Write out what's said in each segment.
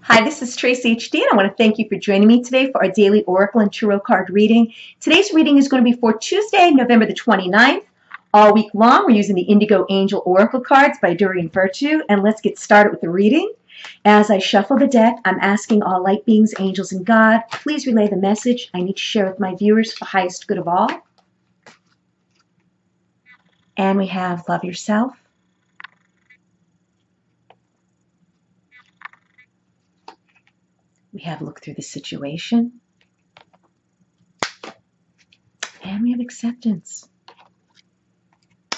Hi, this is Tracy HD, and I want to thank you for joining me today for our daily Oracle and Tarot card reading. Today's reading is going to be for Tuesday, November the 29th. All week long, we're using the Indigo Angel Oracle cards by Doreen Virtue, and let's get started with the reading. As I shuffle the deck, I'm asking all light beings, angels, and God, please relay the message I need to share with my viewers for the highest good of all. And we have love yourself. We have look through the situation. And we have acceptance.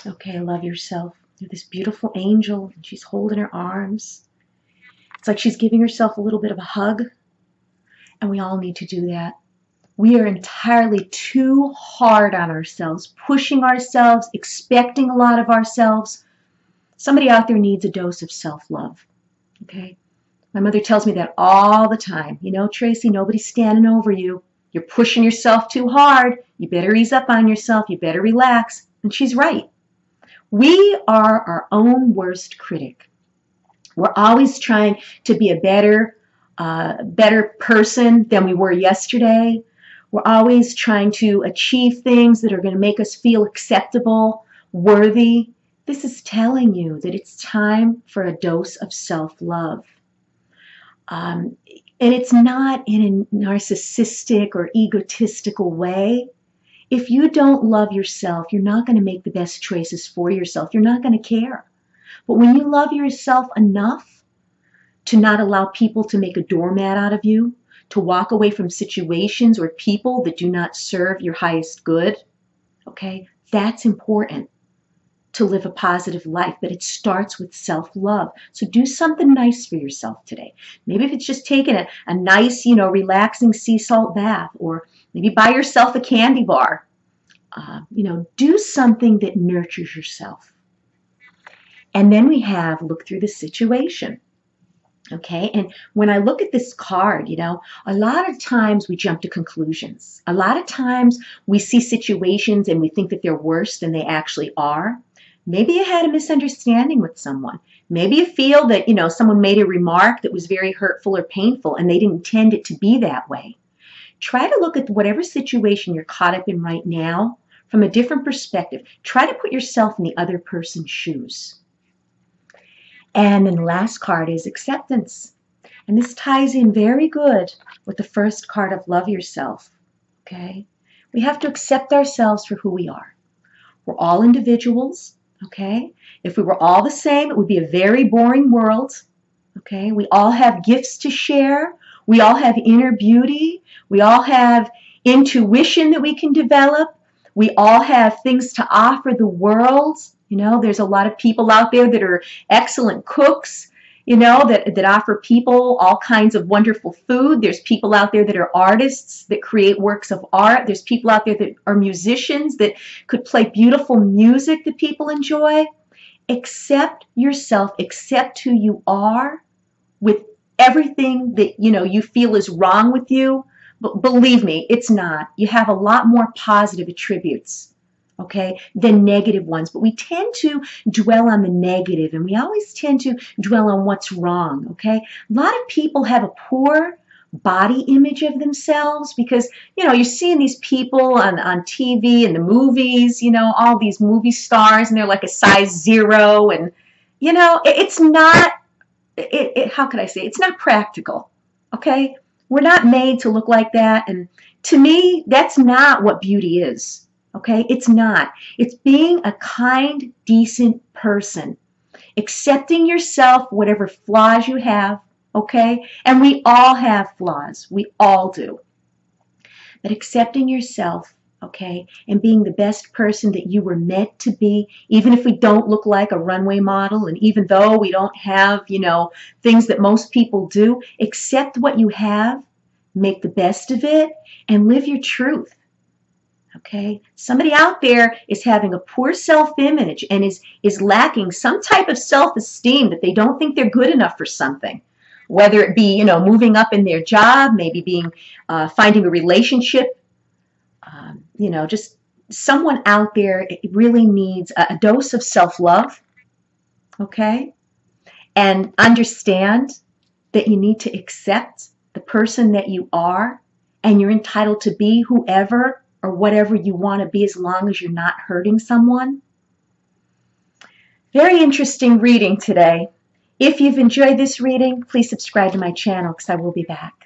Okay, love yourself. You're this beautiful angel, and she's holding her arms. It's like she's giving herself a little bit of a hug, and we all need to do that. We are entirely too hard on ourselves, pushing ourselves, expecting a lot of ourselves. Somebody out there needs a dose of self-love, okay? My mother tells me that all the time. You know, Tracy, nobody's standing over you. You're pushing yourself too hard. You better ease up on yourself. You better relax. And she's right. We are our own worst critic. We're always trying to be a better person than we were yesterday. We're always trying to achieve things that are going to make us feel acceptable, worthy. This is telling you that it's time for a dose of self-love. And it's not in a narcissistic or egotistical way. If you don't love yourself, you're not going to make the best choices for yourself. You're not going to care. But when you love yourself enough to not allow people to make a doormat out of you, to walk away from situations or people that do not serve your highest good, okay, that's important to live a positive life, but it starts with self-love. So do something nice for yourself today. Maybe if it's just taking a nice, relaxing sea salt bath, or maybe buy yourself a candy bar. Do something that nurtures yourself. And then we have look through the situation. Okay, and when I look at this card, a lot of times we jump to conclusions. A lot of times we see situations and we think that they're worse than they actually are. Maybe you had a misunderstanding with someone. Maybe you feel that, someone made a remark that was very hurtful or painful and they didn't intend it to be that way. Try to look at whatever situation you're caught up in right now from a different perspective. Try to put yourself in the other person's shoes. And then the last card is acceptance. And this ties in very good with the first card of love yourself. Okay? We have to accept ourselves for who we are. We're all individuals. Okay? If we were all the same, it would be a very boring world. Okay? We all have gifts to share. We all have inner beauty. We all have intuition that we can develop. We all have things to offer the world. There's a lot of people out there that are excellent cooks, that offer people all kinds of wonderful food. There's people out there that are artists that create works of art. There's people out there that are musicians that could play beautiful music that people enjoy. Accept yourself, accept who you are with everything that, you feel is wrong with you. But believe me, it's not. You have a lot more positive attributes, okay, than negative ones. But we tend to dwell on the negative, and we always tend to dwell on what's wrong, okay? A lot of people have a poor body image of themselves because, you're seeing these people on TV and the movies, all these movie stars, and they're like a size 0, and, it's not, how could I say, it's not practical, okay? We're not made to look like that, and to me, that's not what beauty is. Okay, it's not. It's being a kind, decent person, accepting yourself, whatever flaws you have, okay? And we all have flaws. We all do. But accepting yourself, okay, and being the best person that you were meant to be, even if we don't look like a runway model, and even though we don't have, things that most people do, accept what you have, make the best of it, and live your truth. Okay, somebody out there is having a poor self-image and is lacking some type of self-esteem, that they don't think they're good enough for something, whether it be moving up in their job, maybe finding a relationship, just someone out there really needs a dose of self-love. Okay, and understand that you need to accept the person that you are, and you're entitled to be whoever or whatever you want to be as long as you're not hurting someone? Very interesting reading today. If you've enjoyed this reading, please subscribe to my channel because I will be back.